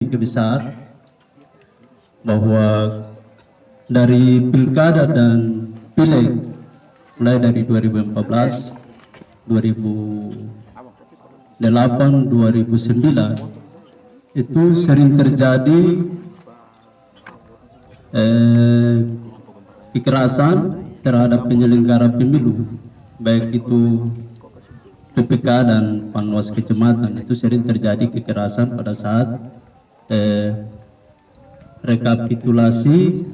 Kebesar bahwa dari pilkada dan pileg mulai dari 2014, 2008, 2009 itu sering terjadi kekerasan terhadap penyelenggara pemilu, baik itu PPK dan Panwas kecamatan. Itu sering terjadi kekerasan pada saat rekapitulasi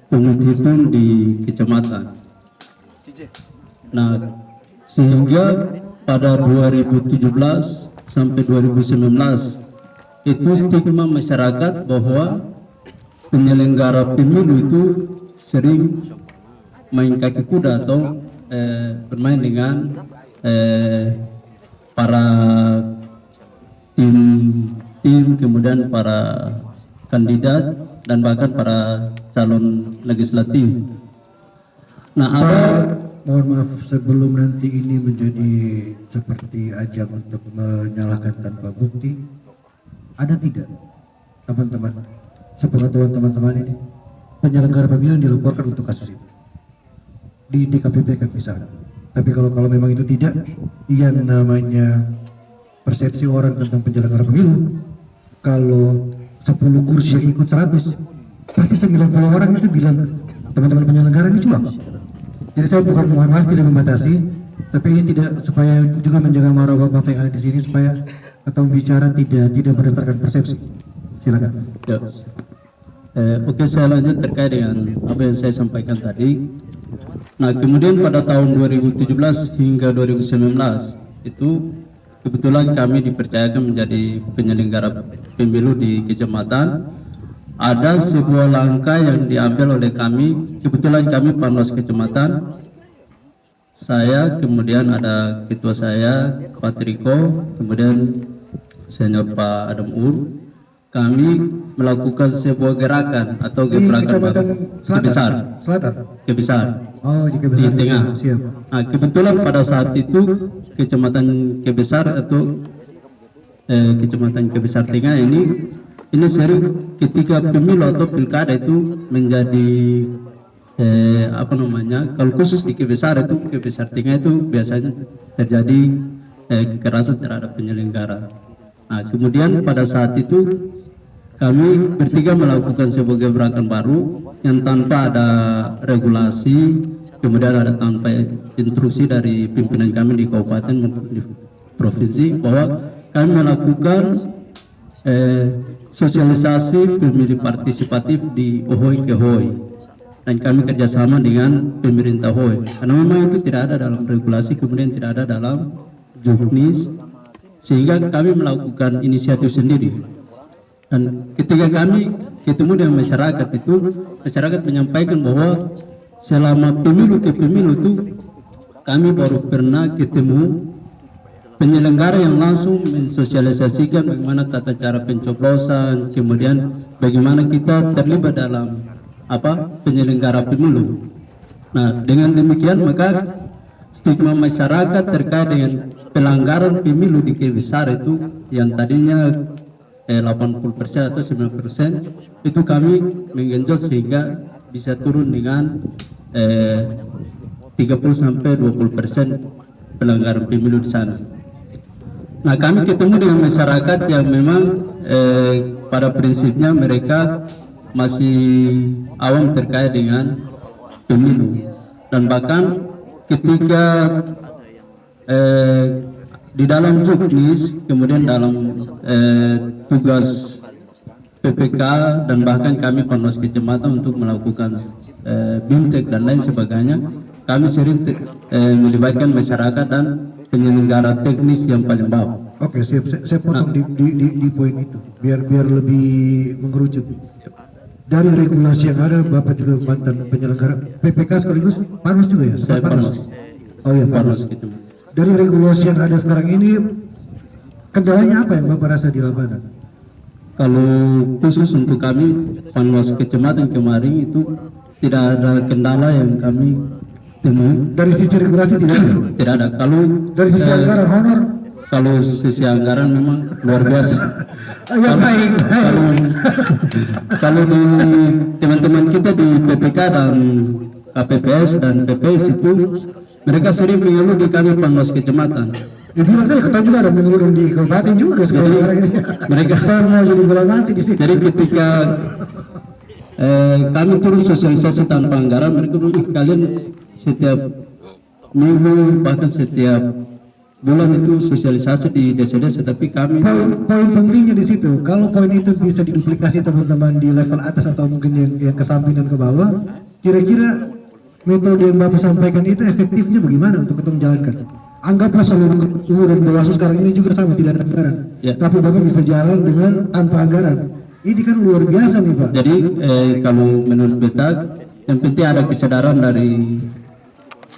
pungut hitung di kecamatan. Nah, sehingga pada 2017 sampai 2019 itu stigma masyarakat bahwa penyelenggara pemilu itu sering main kaki kuda atau bermain dengan para tim kemudian para kandidat dan bahkan para calon legislatif. Nah, mohon maaf, sebelum nanti ini menjadi seperti ajang untuk menyalahkan tanpa bukti, ada tidak teman-teman, sepengetahuan teman-teman ini, penyelenggara pemilu yang dilaporkan untuk kasus itu di DKPP misalnya? Tapi kalau memang itu tidak, yang namanya persepsi orang tentang penyelenggara pemilu, kalau 10 kursi yang ikut 100, pasti 90 orang itu bilang teman-teman penyelenggara ini curang. Jadi saya bukan, mohon maaf, tidak membatasi, tapi ini tidak, supaya juga menjaga marwah Bapak yang ada di sini, supaya atau bicara tidak berdasarkan persepsi. Silakan. Ya. Oke, saya lanjut terkait dengan apa yang saya sampaikan tadi. Nah, kemudian pada tahun 2017 hingga 2019 itu kebetulan kami dipercayakan menjadi penyelenggara pemilu di kecamatan. Ada sebuah langkah yang diambil oleh kami, kebetulan kami Panwas kecamatan, saya, kemudian ada ketua saya Pak Triko, kemudian senior Pak Adam Ur. Kami melakukan sebuah gerakan atau gebrakan Kebesar. Kebesar. Oh, di Kebesar. Di tengah. Siap. Nah, kebetulan pada saat itu kecamatan Kebesar atau kecamatan Kebesar Tengah ini sering ketika pemilu atau pilkada itu menjadi kalau khusus di Kebesar itu, Kebesar Tengah itu biasanya terjadi kekerasan terhadap penyelenggara. Nah, kemudian pada saat itu kami bertiga melakukan sebuah gebrakan baru yang tanpa ada regulasi, kemudian ada tanpa instruksi dari pimpinan kami di kabupaten maupun di provinsi, bahwa kami melakukan sosialisasi pemilih partisipatif di Ohoi ke Hoi, dan kami kerjasama dengan pemerintah Hoi, karena memang itu tidak ada dalam regulasi, kemudian tidak ada dalam juknis, sehingga kami melakukan inisiatif sendiri. Dan ketika kami ketemu dengan masyarakat itu, masyarakat menyampaikan bahwa selama pemilu ke pemilu itu kami baru pernah ketemu penyelenggara yang langsung mensosialisasikan bagaimana tata cara pencoblosan, kemudian bagaimana kita terlibat dalam penyelenggara pemilu. Nah, dengan demikian maka stigma masyarakat terkait dengan pelanggaran pemilu di Kebesar itu yang tadinya 80% atau 90% itu kami menggenjot sehingga bisa turun dengan 30 sampai 20% pelanggaran pemilu di sana. Nah, kami ketemu dengan masyarakat yang memang pada prinsipnya mereka masih awam terkait dengan pemilu, dan bahkan ketika di dalam juknis, kemudian dalam tugas PPK, dan bahkan kami Panwas kecamatan untuk melakukan BIMTEK dan lain sebagainya, kami sering melibatkan masyarakat dan penyelenggara teknis yang paling bawah. Oke, siap. Saya potong di poin itu biar lebih mengerucut. Dari regulasi yang ada, Bapak juga mantan penyelenggara PPK sekaligus Panwas juga ya? Saya Panwas. Oh iya, Panwas. Dari regulasi yang ada sekarang ini, kendalanya apa yang Bapak rasa di lapangan? Kalau khusus untuk kami Panwas kecamatan kemarin itu tidak ada kendala yang kami temui. Dari sisi regulasi tidak ada? Tidak ada. Kalau dari sisi anggaran honor? kalau sisi anggaran memang luar biasa. Ya, baik. Kalau di teman-teman kita di PPK dan KPPS dan PPS itu mereka sering mengeluh di kami Panwas Kecamatan. Ya bilang saya kita juga ada mengeluh di kabupaten juga sekarang ini. Mereka mau jadi bola mati di situ. jadi ketika kami turun sosialisasi tanpa anggaran, mereka bilang, "Ih, kalian setiap minggu bahkan setiap bulan itu sosialisasi di desa-desa, tapi kami Poin pentingnya di situ, kalau poin itu bisa diduplikasi teman-teman di level atas atau mungkin yang ke samping dan ke bawah, kira-kira metode yang Bapak sampaikan itu efektifnya bagaimana untuk kita menjalankan? Anggaplah seluruh ketua dan Bawaslu sekarang ini juga sama, tidak ada anggaran, Ya. tapi Bapak bisa jalan dengan tanpa anggaran. Ini kan luar biasa nih Pak. jadi kalau menurut beta yang penting ada kesadaran dari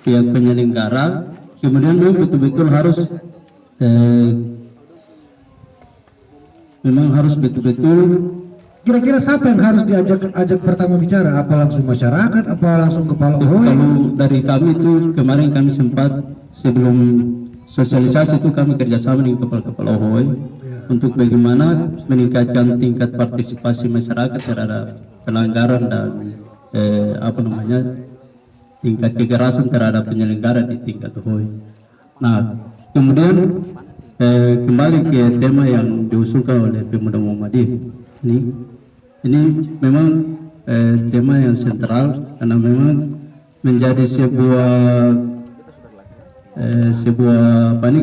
pihak penyelenggara, kemudian memang betul-betul harus memang harus betul-betul. Kira-kira siapa yang harus diajak pertama bicara? Apa langsung masyarakat? Apa langsung kepala OHOI? Kalau dari kami itu kemarin kami sempat sebelum sosialisasi itu kami kerjasama dengan kepala-kepala OHOI untuk bagaimana meningkatkan tingkat partisipasi masyarakat terhadap pelanggaran dan tingkat kekerasan terhadap penyelenggara di tingkat OHOI. Nah, kemudian kembali ke tema yang diusulkan oleh Pemuda Muhammadiyah. Ini memang tema yang sentral karena memang menjadi sebuah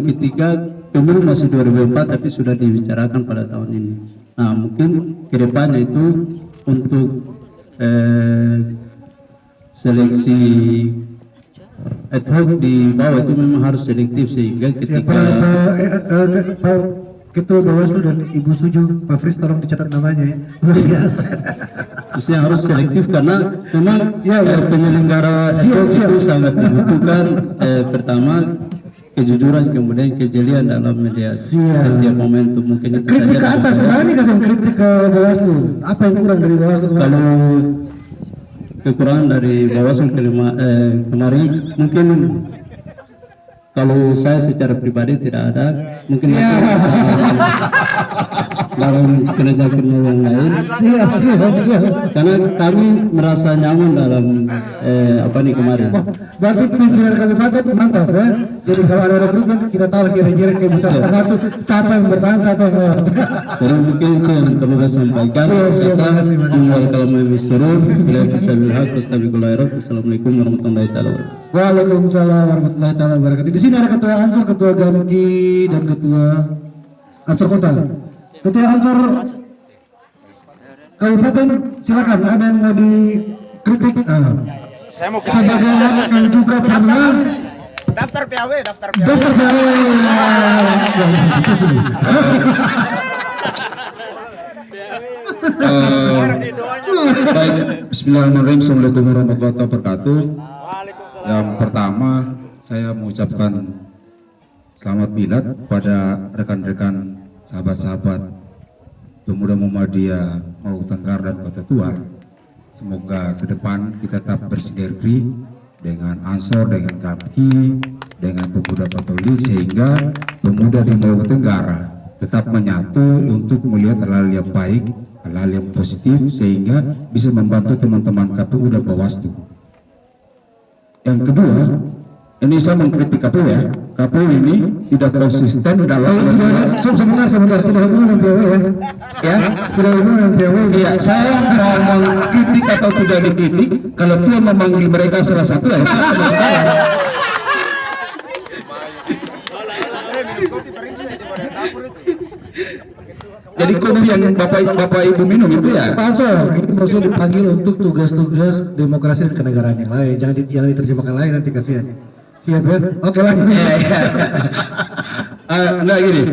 ketika pemilu masih 2004 tapi sudah dibicarakan pada tahun ini. Nah, mungkin kedepannya itu untuk seleksi ad hoc di bawah itu memang harus selektif sehingga ketika Ketua Bawaslu dan Ibu Suju, Pak Fris tolong dicatat namanya ya. Luar biasa. maksudnya harus selektif karena memang penyelenggara itu sangat dibutuhkan pertama kejujuran, kemudian kejelian dalam melihat setiap momentum. Mungkin itu Kritik ke atas, berani kasih kritik ke Bawaslu. Apa yang kurang dari Bawaslu? Kalau kekurangan dari Bawaslu kemarin mungkin kalau saya secara pribadi tidak ada, mungkin dalam kerja-kerja yang lain. Karena kami merasa nyaman dalam kemarin. Berarti pimpinan kabupaten mantap ya. Jadi kalau ada rekrutmen kita tahu kira-kira kayak bisa itu siapa yang bertahan, siapa yang lewat. Jadi mungkin itu yang perlu saya sampaikan. Assalamualaikum warahmatullahi wabarakatuh. Waalaikumsalam warahmatullahi wabarakatuh. Di sini ada ketua Ansor, ketua Gamki, dan ketua Ansor Kota. Ketua Ansor Kabupaten, silakan. Ada yang mau dikritik? Sebagai orang yang juga pernah daftar PAW. Baik, bismillahirrahmanirrahim. Assalamualaikum warahmatullahi wabarakatuh. Yang pertama, saya mengucapkan selamat milad kepada rekan-rekan sahabat-sahabat Pemuda Muhammadiyah Maluku Tenggara dan Kota Tua. Semoga ke depan kita tetap bersinergi dengan Ansor, dengan KAPI, dengan pemuda Katolik, sehingga pemuda di Maluku Tenggara tetap menyatu untuk melihat hal-hal yang baik, hal-hal yang positif, sehingga bisa membantu teman-teman KPU dan Bawaslu. Yang kedua, ini saya mengkritik KPU ya. KPU ini tidak konsisten dalam sebentar tidak hubungan dengan PAW ya. ya. Tidak hubungan dengan PAW. Iya, saya mau mengkritik atau tidak dikritik, kalau Tuhan memanggil mereka salah satu ya saya mendengar. Jadi kopi yang bapak ibu minum itu ya. Pak Ansor, itu maksudnya dipanggil untuk tugas-tugas demokrasi dan kenegaraan yang lain. Jangan diterjemahkan lain, nanti kasihan. Siap ya? Oke lanjut. Nah gini,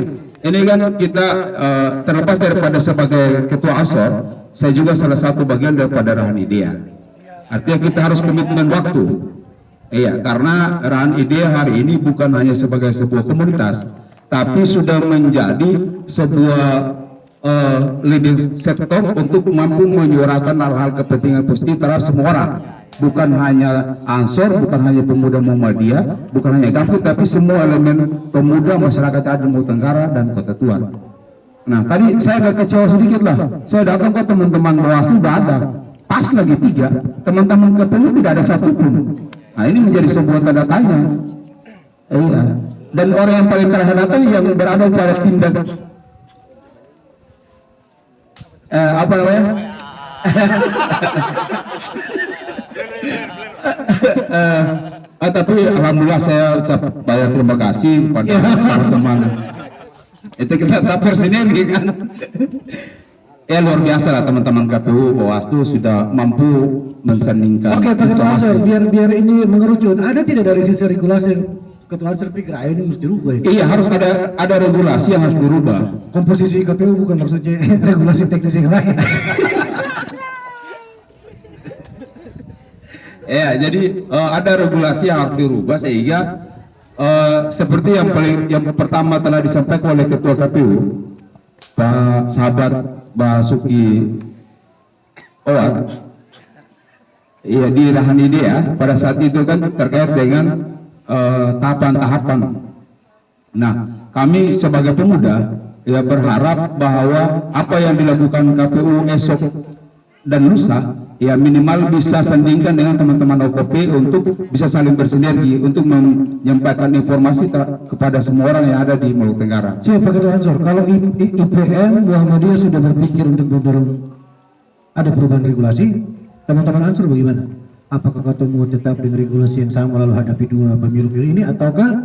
ini kan kita terlepas daripada sebagai ketua Ansor, saya juga salah satu bagian daripada Rahan Idea. Artinya kita harus komitmen waktu. Iya, karena Rahan Idea hari ini bukan hanya sebagai sebuah komunitas, tapi sudah menjadi sebuah leading sektor untuk mampu menyuarakan hal-hal kepentingan positif terhadap semua orang. bukan hanya Ansor, bukan hanya pemuda Muhammadiyah, bukan hanya GAPU, tapi semua elemen pemuda masyarakat Adat Maluku Tenggara dan Kota Tua. Nah, tadi saya agak kecewa sedikit lah. Saya datang ke teman-teman Bawaslu udah ada, pas lagi 3, teman-teman KPU tidak ada satupun. Nah, ini menjadi sebuah tanda tanya. Iya. Dan orang yang paling terakhir datang yang berada pada tindak apa namanya? Tapi alhamdulillah saya ucap banyak terima kasih kepada teman-teman. Itu kita tapir sendiri kan. Ya luar biasa lah teman-teman KPU Bawaslu sudah mampu mensandingkan. Oke, Pak Ketua Ansor, biar ini mengerucut, ada tidak dari sisi regulasi yang Ketua Ansor pikir ini mesti rubah? Iya, harus ada regulasi yang harus dirubah. Komposisi KPU bukan maksudnya regulasi teknis yang lain. Ya, jadi ada regulasi yang harus dirubah sehingga seperti yang pertama telah disampaikan oleh Ketua KPU Pak sahabat Basuki Owat, iya di Rahani dia pada saat itu kan terkait dengan tahapan-tahapan. Nah, kami sebagai pemuda ya berharap bahwa apa yang dilakukan KPU esok dan lusa ya minimal bisa sandingkan dengan teman-teman OKP untuk bisa saling bersinergi untuk menyampaikan informasi kepada semua orang yang ada di Maluku Tenggara. Siapa Ketua Ansor, kalau IPN Muhammadiyah sudah berpikir untuk mendorong ada perubahan regulasi, teman-teman Ansor bagaimana? Apakah Ketua mau tetap dengan regulasi yang sama lalu hadapi 2 pemilu-pemilu ini, ataukah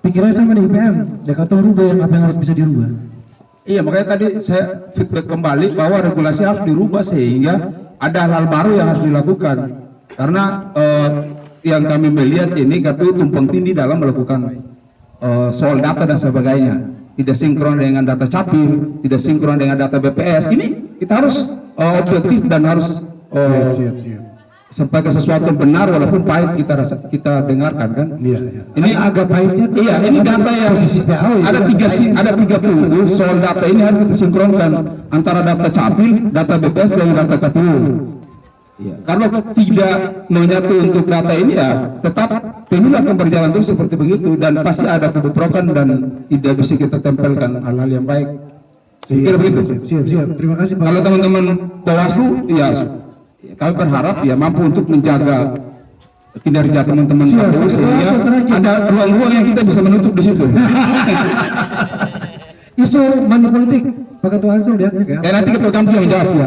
pikirannya sama di IPM dan Ketua rubah yang apa yang harus bisa dirubah? Iya, makanya tadi saya feedback kembali bahwa regulasi harus dirubah sehingga ada hal-hal baru yang harus dilakukan. Karena yang kami melihat ini KPU tumpang tindih dalam melakukan soal data dan sebagainya. Tidak sinkron dengan data Capil, tidak sinkron dengan data BPS. Ini kita harus objektif dan harus sampaikan sesuatu yang benar walaupun pahit kita dengarkan kan. Iya. Ini agak pahitnya. Iya, ini data yang ada 30 soal data ini harus kita sinkronkan antara data Capil, data BPS dan data KPU. Iya. Kalau tidak menyatu untuk data ini ya tetap pemilu akan berjalan terus seperti begitu dan pasti ada keboprokan dan tidak bisa kita tempelkan hal-hal yang baik. Kira begitu. Siap. Terima kasih Pak. Kalau teman-teman Bawaslu ya kami berharap ya mampu untuk menjaga kinerja teman-teman KPU sehingga ada ruang-ruang yang kita bisa menutup di situ. Isu money politik, Pak Ketua Ansor lihatnya kan? Nanti Ketua Kampi yang menjawab ya.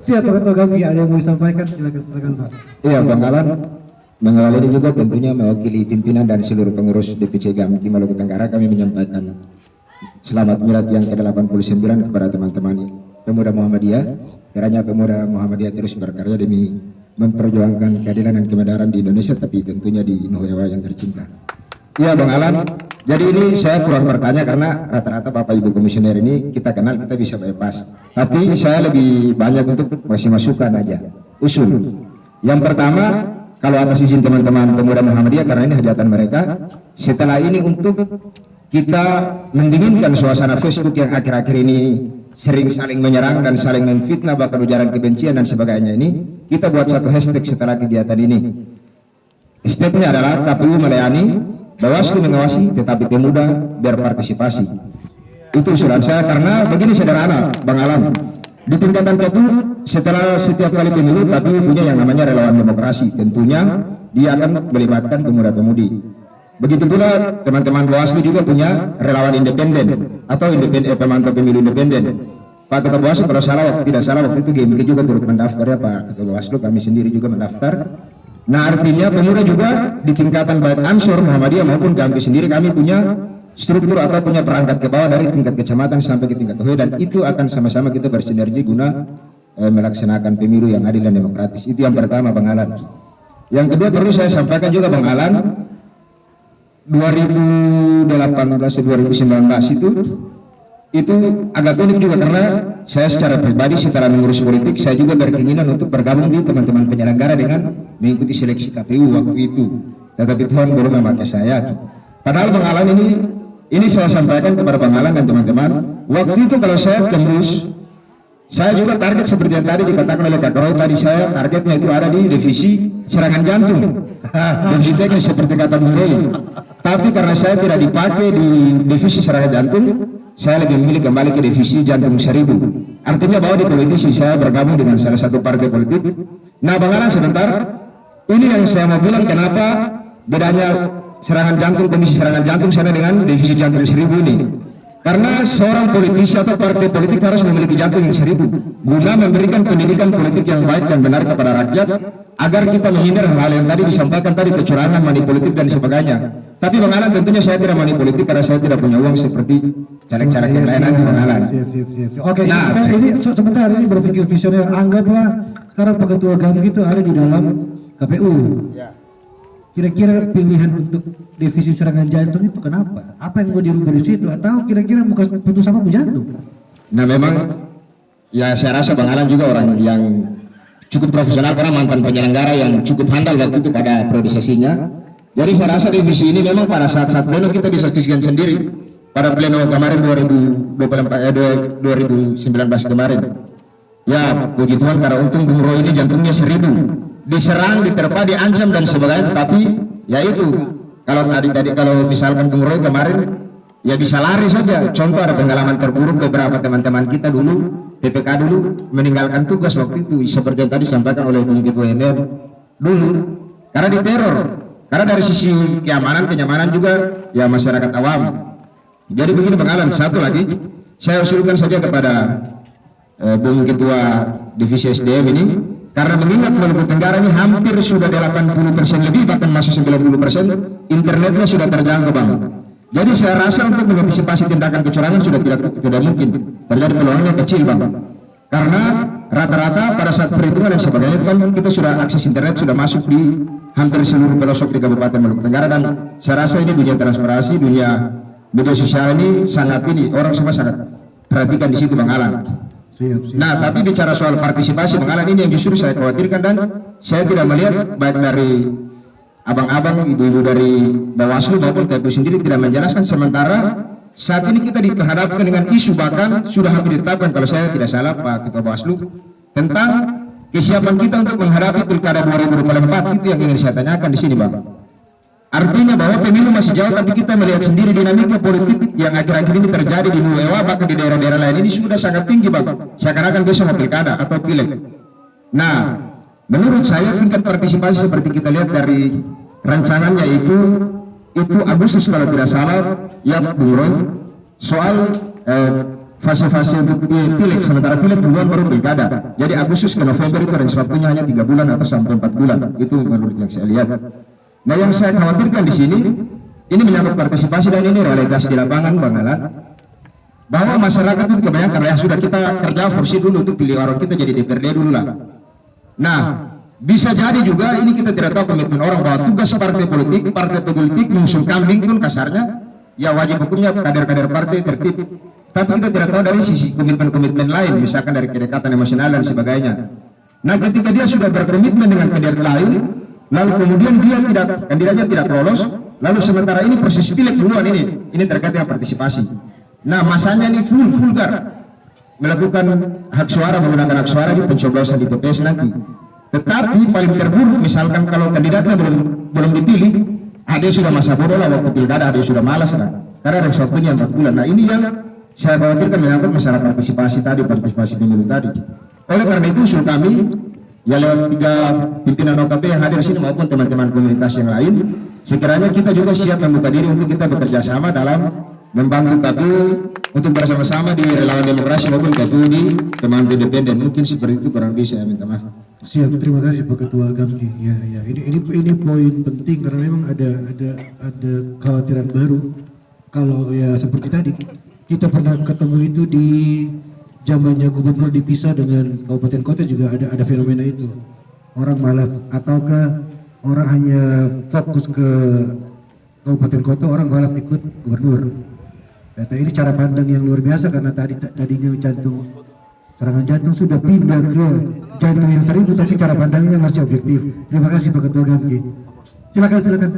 Siap Pak Ketua Kampi, ada yang mau disampaikan? Silakan Pak. Iya, Bang Alan ini juga tentunya mewakili pimpinan dan seluruh pengurus DPC Gamki Maluku Tenggara. Kami menyampaikan selamat milad yang ke-89 kepada teman-teman pemuda Muhammadiyah. Kiranya pemuda Muhammadiyah terus berkarya demi memperjuangkan keadilan dan kebenaran di Indonesia, tapi tentunya di Nuhewa yang tercinta. Iya Bang Alan, jadi ini saya kurang bertanya karena rata-rata Bapak Ibu Komisioner ini kita kenal, kita bisa bypass. Tapi saya lebih banyak untuk masih masukan aja, usul. Yang pertama, kalau atas izin teman-teman pemuda Muhammadiyah, karena ini hajatan mereka, setelah ini untuk kita mendinginkan suasana Facebook yang akhir-akhir ini sering saling menyerang dan saling memfitnah, bahkan ujaran kebencian dan sebagainya ini, kita buat satu hashtag setelah kegiatan ini. Stepnya adalah KPU melayani, Bawaslu mengawasi, tetapi pemuda berpartisipasi. Itu usulan saya karena begini sederhana, Bang Alam. Di tingkatan KPU setelah setiap kali pemilu KPU punya yang namanya relawan demokrasi. Tentunya dia akan melibatkan pemuda-pemudi. Begitu pula teman-teman Bawaslu juga punya relawan independen atau pemantau pemilu independen. Pak Ketua Bawaslu kalau tidak salah waktu itu GMK juga turut mendaftar ya Pak Ketua Bawaslu, kami sendiri juga mendaftar. Nah artinya pemuda juga di tingkatan baik Ansor, Muhammadiyah maupun kami sendiri kami punya struktur atau punya perangkat ke bawah dari tingkat kecamatan sampai ke tingkat OHE, dan itu akan sama-sama kita bersinergi guna melaksanakan pemilu yang adil dan demokratis. Itu yang pertama Bang Alan. Yang kedua perlu saya sampaikan juga Bang Alan, 2018-2019 itu agak unik juga karena saya secara pribadi setelah mengurus politik saya juga berkeinginan untuk bergabung di teman-teman penyelenggara dengan mengikuti seleksi KPU waktu itu, tetapi Tuhan belum memakai saya. Padahal Bang Alan ini saya sampaikan kepada Bang Alan dan teman-teman, waktu itu kalau saya tembus Saya juga target seperti yang tadi dikatakan oleh Kak Roy tadi, saya targetnya itu ada di divisi serangan jantung. Divisi teknis seperti kata Bung Roy. Tapi karena saya tidak dipakai di divisi serangan jantung, saya lebih memilih kembali ke divisi jantung 1000. Artinya bahwa di politisi saya bergabung dengan salah satu partai politik. Nah, Bang Alan sebentar, ini yang saya mau bilang kenapa bedanya serangan jantung, komisi serangan jantung sana dengan divisi jantung 1000 ini. Karena seorang politisi atau partai politik harus memiliki jantung yang 1000 guna memberikan pendidikan politik yang baik dan benar kepada rakyat agar kita menghindar hal yang tadi disampaikan tadi, kecurangan, money politik dan sebagainya. Tapi Bang Alan tentunya saya tidak money politik karena saya tidak punya uang seperti caleg-caleg yang lain, Bang Alan. Siap. Oke, Nah, ini sebentar, ini berpikir visioner. Anggaplah sekarang Ketua Gamki itu ada di dalam KPU. Kira-kira pilihan untuk divisi serangan jantung itu kenapa? Apa yang mau dirubah di situ? Atau kira-kira bukan putus sama jantung? Nah, memang ya saya rasa Bang Alan juga orang yang cukup profesional karena mantan penyelenggara yang cukup handal waktu itu pada priorisasinya. Jadi saya rasa divisi ini memang pada saat-saat pleno kita bisa diskusikan sendiri. Pada pleno kemarin 2019 kemarin. Ya, puji Tuhan karena untung Bung Roy ini jantungnya 1000. Diserang, diterpa, diancam dan sebagainya, tapi ya itu kalau misalkan Bung Roy kemarin ya bisa lari saja. Contoh ada pengalaman terburuk beberapa teman-teman kita dulu, PPK dulu meninggalkan tugas waktu itu seperti yang tadi disampaikan oleh Bung Ketua MR dulu karena diteror. Karena dari sisi kenyamanan juga ya masyarakat awam. Jadi begini Bang Alan, satu lagi saya usulkan saja kepada Bung Ketua Divisi SDM ini, karena mengingat Maluku Tenggara ini hampir sudah 80% lebih, bahkan masuk 90%, internetnya sudah terjangkau Bang. Jadi saya rasa untuk mengantisipasi tindakan kecurangan sudah tidak mungkin terjadi, peluangnya kecil Bang. Karena rata-rata pada saat perhitungan dan sebagainya itu kan kita sudah akses internet sudah masuk di hampir seluruh pelosok di Kabupaten Maluku Tenggara, dan saya rasa ini dunia transparansi, dunia media sosial ini sangat orang semua sangat perhatikan di situ Bang Alan. Nah, tapi bicara soal partisipasi Bang Alan, ini yang justru saya khawatirkan dan saya tidak melihat baik dari abang-abang, ibu-ibu dari Bawaslu maupun KPU sendiri tidak menjelaskan. Sementara saat ini kita dihadapkan dengan isu, bahkan sudah hampir ditetapkan kalau saya tidak salah Pak Ketua Bawaslu, tentang kesiapan kita untuk menghadapi Pilkada 2024. Itu yang ingin saya tanyakan di sini Bang. Artinya bahwa pemilu masih jauh, tapi kita melihat sendiri dinamika politik yang akhir-akhir ini terjadi di Nuewa, bahkan di daerah-daerah lain ini sudah sangat tinggi Bang. Seakan-akan besok mau pilkada atau pileg. Nah, menurut saya tingkat partisipasi seperti kita lihat dari rancangannya itu Agustus kalau tidak salah ya Bung Roy, soal fase-fase untuk pileg, sementara pileg duluan baru pilkada. Jadi Agustus ke November itu range waktunya hanya 3 bulan atau sampai 4 bulan. Itu menurut yang saya lihat. Nah, yang saya khawatirkan di sini ini menyangkut partisipasi dan ini realitas di lapangan Bang Alan, bahwa masyarakat itu kebanyakan yang sudah kita kerja forsi dulu untuk pilih orang kita jadi DPRD dulu lah. Nah, bisa jadi juga ini kita tidak tahu komitmen orang bahwa tugas partai politik mengusung kambing pun kasarnya ya wajib hukumnya kader-kader partai tertib. Tapi kita tidak tahu dari sisi komitmen-komitmen lain, misalkan dari kedekatan emosional dan sebagainya. Nah, ketika dia sudah berkomitmen dengan kader lain, lalu kemudian dia kandidatnya tidak lolos, lalu sementara ini proses pileg duluan, ini terkait dengan partisipasi. Nah, masanya ini vulgar melakukan hak suara, menggunakan hak suara di pencoblosan di TPS nanti. Tetapi paling terburuk misalkan kalau kandidatnya belum dipilih, ada sudah masa bodoh lah waktu pilkada, ada sudah malas lah karena ada waktunya 4 bulan. Nah, ini yang saya khawatirkan menyangkut masalah partisipasi pemilu tadi. Oleh karena itu usul kami ya lewat 3 pimpinan OKP yang hadir di sini maupun teman-teman komunitas yang lain, sekiranya kita juga siap membuka diri untuk kita bekerja sama dalam membantu KPU untuk bersama-sama di relawan demokrasi maupun KPU di teman independen. Mungkin seperti itu kurang lebih, saya minta maaf. Siap, terima kasih Pak Ketua Gamki. Ya, ini poin penting karena memang ada kekhawatiran baru. Kalau ya seperti tadi kita pernah ketemu itu di zamannya gubernur dipisah dengan kabupaten kota juga ada fenomena itu. Orang malas ataukah orang hanya fokus ke kabupaten kota, orang malas ikut gubernur. Nah, ini cara pandang yang luar biasa karena tadinya serangan jantung sudah pindah ke jantung yang 1000, tapi cara pandangnya masih objektif. Terima kasih Pak Ketua Gamki. Silakan.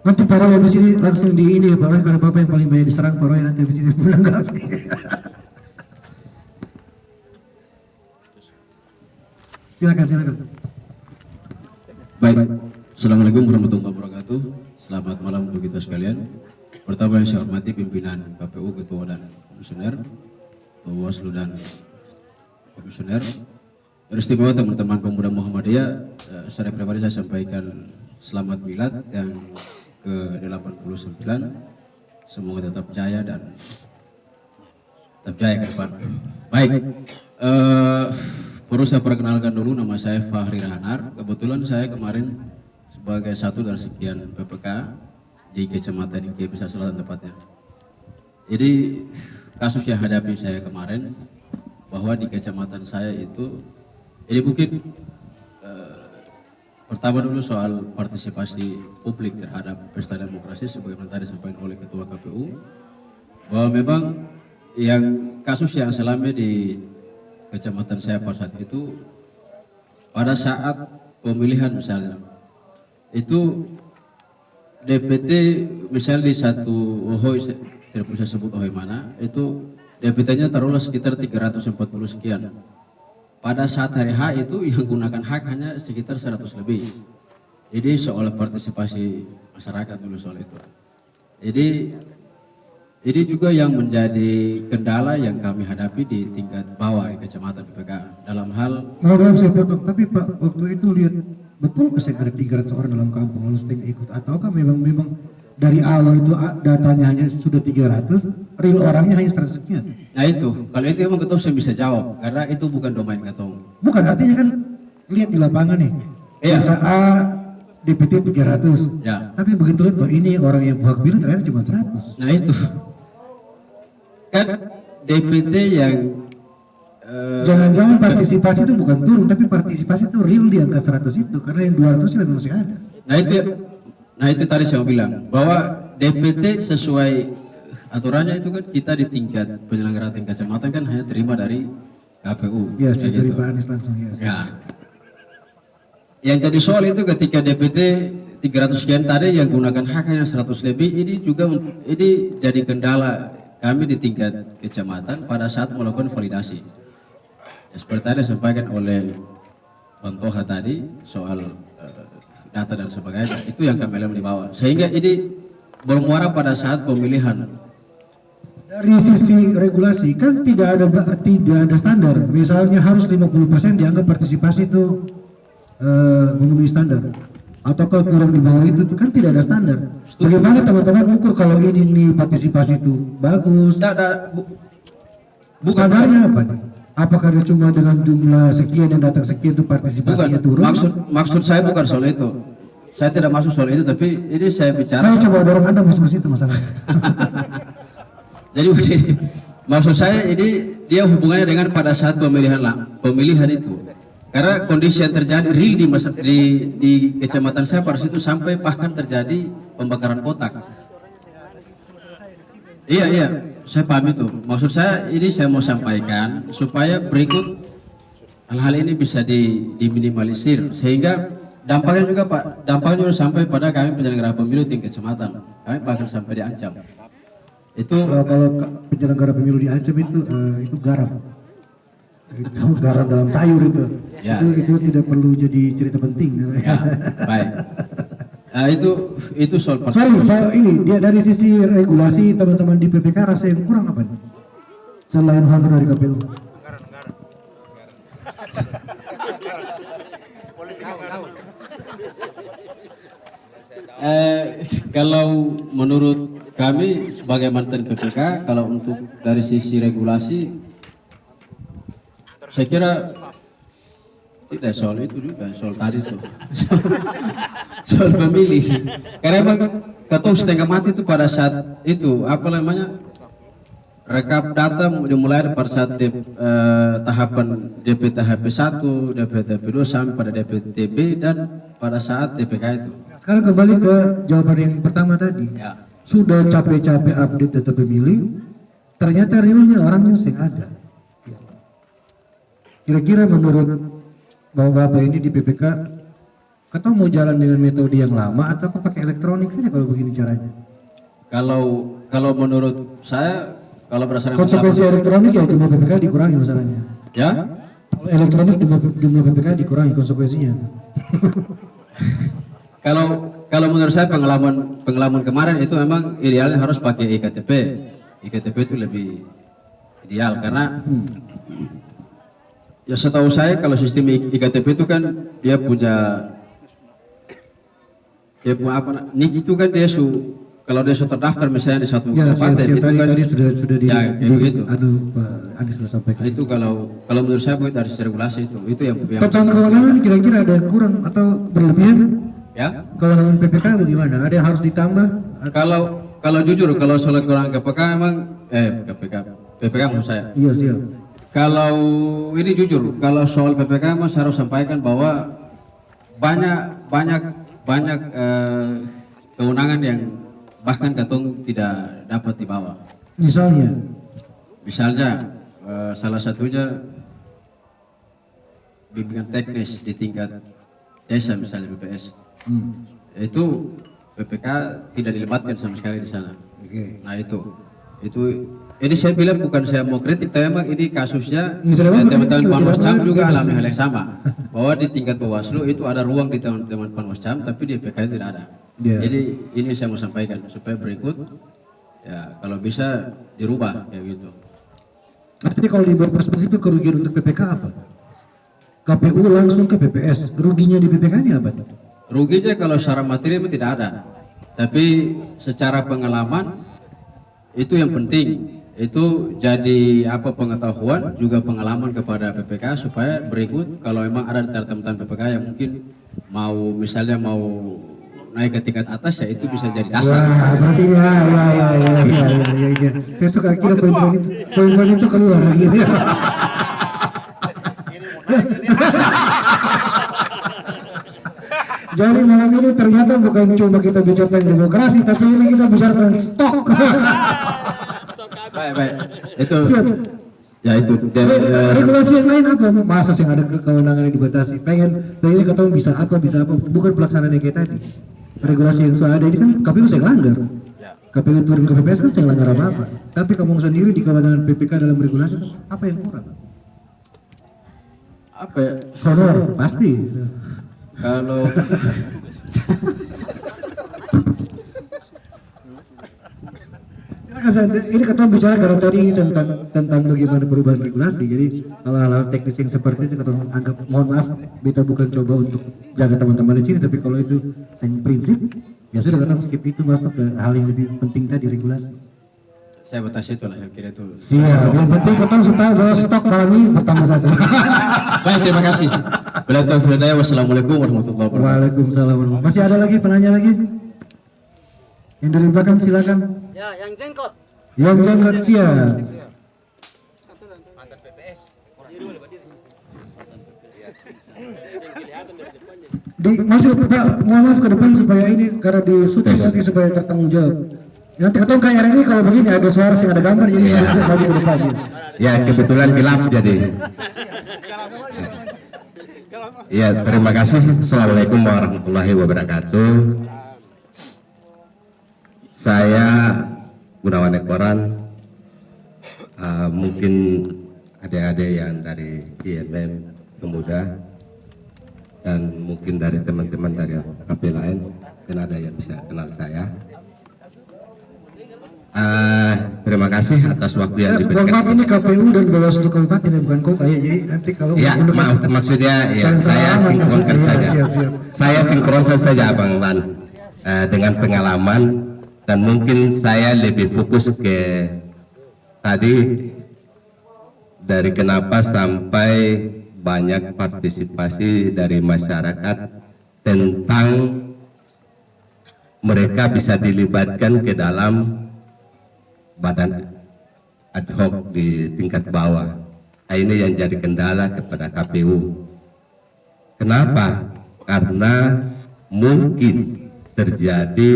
Nanti Pak Roy habis ini langsung di ini ya Pak Roy, karena Bapak yang paling banyak diserang Pak Roy nanti habis ini menanggapi. Silakan. Baik, Assalamualaikum warahmatullahi wabarakatuh. Selamat malam untuk kita sekalian. Pertama yang saya hormati pimpinan KPU, Ketua dan Komisioner, Bawaslu dan Komisioner. Beristimewa teman-teman pemuda Muhammadiyah, secara pribadi saya sampaikan selamat milad yang ke-89. Semoga tetap jaya dan tetap jaya ke depan. Baik, perlu saya perkenalkan dulu, nama saya Fahri Rahanar. Kebetulan saya kemarin sebagai satu dari sekian PPK di Kecamatan Kepisa Selatan tepatnya. Jadi kasus yang hadapi saya kemarin bahwa di kecamatan saya itu, ini mungkin pertama dulu soal partisipasi publik terhadap pesta demokrasi sebagaimana tadi disampaikan oleh Ketua KPU, bahwa memang yang kasus yang selama di kecamatan saya pada saat itu, pada saat pemilihan misalnya itu DPT misalnya di satu Ohoy, tidak perlu saya sebut Ohoy mana, itu DPT-nya taruhlah sekitar 340 sekian. Pada saat hari H itu yang gunakan hak hanya sekitar 100 lebih. Jadi soal partisipasi masyarakat dulu soal itu. Jadi ini juga yang menjadi kendala yang kami hadapi di tingkat bawah di kecamatan PPK dalam hal. Maaf saya potong, tapi Pak waktu itu lihat betul saya ada 300 orang dalam kampung lalu setengah ikut, ataukah memang dari awal itu datanya hanya sudah 300, real orangnya hanya 100 sekian? Nah itu, kalau itu emang ketua saya bisa jawab karena itu bukan domain ketua. Bukan, artinya kan lihat di lapangan nih. Iya. Masa A DPT 300. Ya. Tapi begitu lihat bahwa ini orang yang hak pilih ternyata cuma 100. Nah itu kan DPT yang Jangan-jangan partisipasi itu bukan turun, tapi partisipasi itu real di angka 100 itu, karena yang 200 itu masih ada. Nah itu tadi saya bilang bahwa DPT sesuai aturannya itu kan kita di tingkat penyelenggara tingkat kecamatan kan hanya terima dari KPU. Ya, saya dari gitu. Pak Anies langsung ya. Ya. Yang jadi soal itu ketika DPT 300 sekian tadi yang gunakan hak hanya 100 lebih, ini juga ini jadi kendala kami di tingkat kecamatan pada saat melakukan validasi. Ya, seperti tadi disampaikan oleh Bang Toha tadi soal data dan sebagainya, itu yang kami lihat di bawah. Sehingga ini bermuara pada saat pemilihan. Dari sisi regulasi kan tidak ada standar. Misalnya harus 50% dianggap partisipasi itu memenuhi standar. Atau kalau kurang di bawah itu kan tidak ada standar. Bagaimana teman-teman ukur kalau ini nih partisipasi itu bagus? Bukan standarnya apa nih? Apakah dia cuma dengan jumlah sekian yang datang sekian itu partisipasinya turun? Maksud saya bukan soal itu. Saya tidak masuk soal itu, tapi ini saya bicara. Saya coba dorong Anda masuk ke situ masalahnya. Jadi maksud saya ini dia hubungannya dengan pada saat pemilihan itu. Karena kondisi yang terjadi real di kecamatan saya pada situ sampai bahkan terjadi pembakaran kotak. Iya, saya paham itu. Maksud saya ini saya mau sampaikan supaya berikut hal-hal ini bisa diminimalisir sehingga dampaknya juga Pak, dampaknya sampai pada kami penyelenggara pemilu tingkat kecamatan. Kami bahkan sampai diancam. Itu kalau penyelenggara pemilu diancam itu garam. Itu garam dalam sayur itu. Ya. Itu tidak perlu jadi cerita penting. ya, baik. Nah, itu soal Sorry, ini dia dari sisi regulasi teman-teman di PPK rasa yang kurang apa nih? Selain honor dari KPU. Kalau menurut kami sebagai mantan PPK, kalau untuk dari sisi regulasi, saya kira tidak soal itu juga, soal tadi tuh, soal pemilih. Karena emang ketua setengah mati itu pada saat itu apa namanya rekap data dimulai pada saat tahapan DPT HP1, DPT HP2 sampai pada DPTB dan pada saat DPK itu. Sekarang kembali ke jawaban yang pertama tadi. Ya. Sudah capek-capek update data pemilih, ternyata realnya orangnya yang ada. Kira-kira menurut Bapak ini di PPK, atau mau jalan dengan metode yang lama atau pakai elektronik saja kalau begini caranya? Kalau menurut saya, kalau berdasarkan Konsekuensi elektronik ya cuma PPK dikurangi masalahnya. ya, Kalau elektronik jumlah PPK dikurangi konsekuensinya. Kalau menurut saya pengalaman kemarin itu memang idealnya harus pakai iktp. Iktp itu lebih ideal karena ya setahu saya kalau sistem iktp itu kan dia punya apa NIK itu kan kalau dia sudah terdaftar misalnya di satu Ya, kabupaten itu kan tadi sudah di, ya, kayak begitu. Pak Anies sudah sampaikan. Nah, itu kalau menurut saya dari regulasi itu yang Tentang kewenangan kira-kira ada yang kurang atau berlebihan? ya. Kewenangan PPK bagaimana? Ada yang harus ditambah? Kalau jujur kalau soal kurang KPK memang PPK maksud saya. Iya siap. Kalau ini jujur, kalau soal PPK mas harus sampaikan bahwa banyak kewenangan yang bahkan katong tidak dapat dibawa. Misalnya salah satunya bimbingan teknis di tingkat desa misalnya BPS. Itu PPK tidak dilibatkan sama sekali di sana. Nah itu ini saya bilang bukan saya mau kritik, tapi memang ini kasusnya teman-teman Panwascam juga alami hal yang sama, bahwa di tingkat Bawaslu itu ada ruang di teman-teman Panwascam, tapi di PPK tidak ada. Jadi ini saya mau sampaikan supaya berikut ya kalau bisa dirubah kayak gitu. Artinya kalau dibuat perspektif itu kerugian untuk PPK apa? KPU langsung ke PPS, ruginya di PPK ini apa? Ruginya kalau secara materi itu tidak ada, tapi secara pengalaman itu yang penting. Itu jadi apa pengetahuan juga pengalaman kepada PPK supaya berikut kalau memang ada teman-teman PPK yang mungkin misalnya mau naik ke tingkat atas ya itu bisa jadi dasar. Wah, berarti ya. Saya suka kira poin-poin itu keluar lagi. Jadi malam ini ternyata bukan cuma kita bicara tentang demokrasi, tapi ini kita bicara tentang stok. Baik. Itu. Siap. Ya itu. Regulasi yang lain apa? Masa sih ada kewenangan yang dibatasi? Pengen ketemu bisa apa, bukan pelaksanaan yang kayak tadi. Regulasi yang sudah ada ini kan KPU saya langgar. KPU turun ke PPS kan saya langgar apa-apa. Tapi kamu sendiri di kewenangan PPK dalam regulasi apa yang kurang? Apa ya? Honor pasti. Kalau ini kita bicara karena tadi tentang bagaimana perubahan regulasi. Jadi kalau hal-hal teknis yang seperti itu kita anggap mohon maaf, kita bukan coba untuk jaga teman-teman di sini, tapi kalau itu yang prinsip ya sudah kita skip itu, masuk ke hal yang lebih penting tadi regulasi. saya batasi itu lah yang kira itu. Siap. Yang penting kita sudah bahwa stok malam ini bertambah satu. Baik, terima kasih. Wassalamualaikum warahmatullahi wabarakatuh. Waalaikumsalam. Masih ada lagi penanya lagi? Yang dari belakang silakan. Ya, yang jenggot. Yang jangkat siap. Maju Pak, mohon maaf ke depan supaya ini karena di syuting nanti supaya tertanggung jawab. Nanti atau kayak ini kalau begini ada suara sih ada gambar jadi maju ke depan. Ya kebetulan gelap jadi. Ya terima kasih. Assalamualaikum warahmatullahi wabarakatuh. Saya Gunawan Ekoran. Mungkin adik-adik yang dari IMM Pemuda dan mungkin dari teman-teman dari KP lain dan ada yang bisa kenal saya. Terima kasih atas waktu yang diberikan. Maaf ini KPU dan Bawaslu Kabupaten bukan kota ya, jadi nanti kalau ya maksudnya ya saya sinkronkan saja. Saya sinkronkan saja Bang Lan dengan pengalaman dan mungkin saya lebih fokus ke tadi dari kenapa sampai banyak partisipasi dari masyarakat tentang mereka bisa dilibatkan ke dalam badan ad hoc di tingkat bawah. Nah, ini yang jadi kendala kepada KPU. Kenapa? Karena mungkin terjadi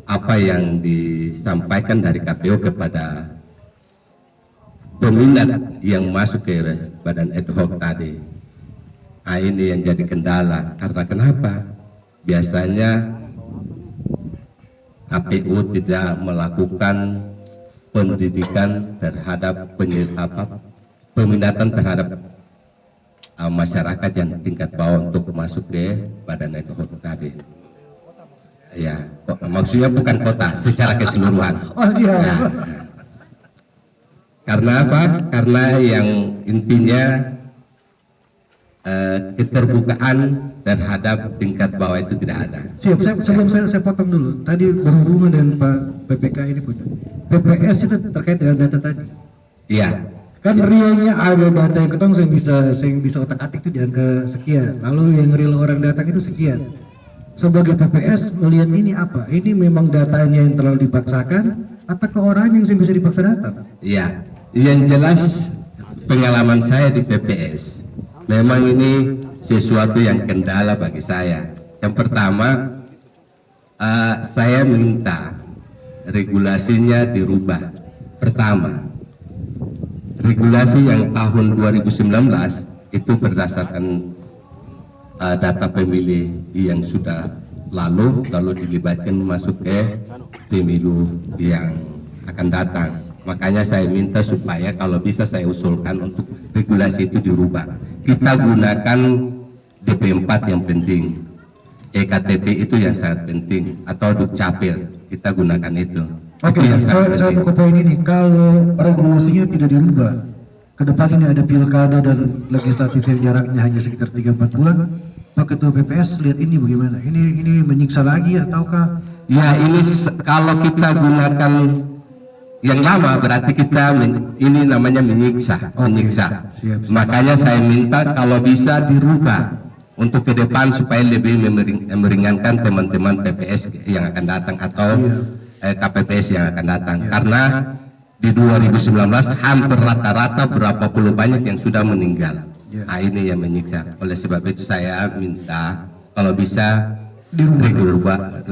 apa yang disampaikan dari KPU kepada peminat yang masuk ke badan ad hoc tadi. Nah, ini yang jadi kendala. Karena kenapa? Biasanya KPU tidak melakukan pendidikan terhadap peminatan terhadap masyarakat yang tingkat bawah untuk masuk ke badan neighborhood tadi. Ya, maksudnya bukan kota, secara keseluruhan. Oh siap. Nah, karena apa? Karena yang intinya keterbukaan terhadap tingkat bawah itu tidak ada. Siap, sebelum saya potong dulu. Tadi berhubungan dengan Pak PPK ini punya. PPS itu terkait dengan data tadi. Iya, Kan realnya ada data yang ketong saya bisa otak-atik itu di angka sekian. Lalu yang real orang datang itu sekian. Sebagai PPS melihat ini apa? Ini memang datanya yang terlalu dipaksakan atau ke orang yang bisa dipaksa datang? iya. Yang jelas pengalaman saya di PPS, memang ini sesuatu yang kendala bagi saya. Yang pertama, saya minta regulasinya dirubah. Pertama, regulasi yang tahun 2019 itu berdasarkan data pemilih yang sudah lalu dilibatkan masuk ke pemilu yang akan datang. Makanya saya minta supaya kalau bisa saya usulkan untuk regulasi itu dirubah. Kita gunakan DP4 yang penting, EKTP itu yang sangat penting, atau Dukcapil kita gunakan itu. Oke, Itu yang sangat saya penting. mau ke poin ini. Kalau regulasinya tidak dirubah, ke depan ini ada pilkada dan legislatif yang jaraknya hanya sekitar 3-4 bulan. Pak Ketua PPS lihat ini bagaimana? Ini menyiksa lagi ataukah? Ya ini kalau kita gunakan yang lama berarti kita ini namanya menyiksa. Siap. Makanya saya minta kalau bisa dirubah untuk ke depan supaya lebih meringankan teman-teman PPS yang akan datang atau KPPS yang akan datang. Karena di 2019 hampir rata-rata berapa puluh banyak yang sudah meninggal. Nah, ini yang menyiksa. Oleh sebab itu saya minta kalau bisa dirubah